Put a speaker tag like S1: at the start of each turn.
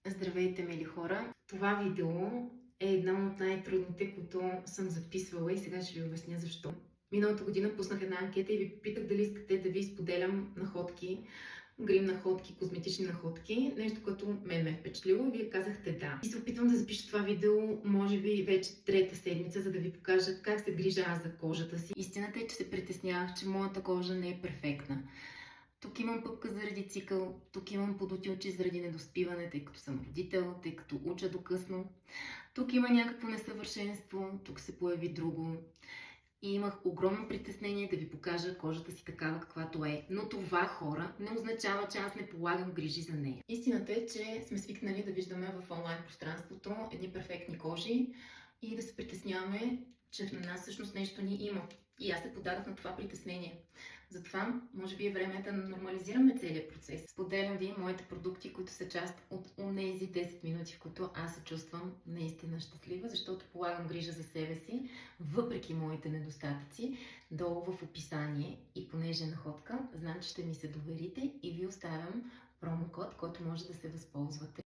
S1: Здравейте, мили хора! Това видео е една от най-трудните, които съм записвала и сега ще ви обясня защо. Миналата година пуснах една анкета и ви попитах дали искате да ви споделям находки, грим находки, козметични находки, нещо, което мен ме е впечатлило и вие казахте да. И се опитвам да запиша това видео, може би вече трета седмица, за да ви покажа как се грижа аз за кожата си. Истината е, че се притеснявах, че моята кожа не е перфектна. Тук имам пъпка заради цикъл, тук имам подути очи заради недоспиване, тъй като съм родител, тъй като уча до късно. Тук има някакво несъвършенство, тук се появи друго. И имах огромно притеснение да ви покажа кожата си такава каквато е. Но това, хора, не означава, че аз не полагам грижи за нея. Истината е, че сме свикнали да виждаме в онлайн пространството едни перфектни кожи и да се притесняваме, че в нас всъщност нещо ни има. И аз се подадах на това притеснение. Затова, може би е време да нормализираме целият процес. Споделям ви моите продукти, които са част от онези 10 минути, в които аз се чувствам наистина щастлива, защото полагам грижа за себе си, въпреки моите недостатъци. Долу в описание и понеже е находка, знам, че ще ми се доверите и ви оставям промокод, който може да се възползвате.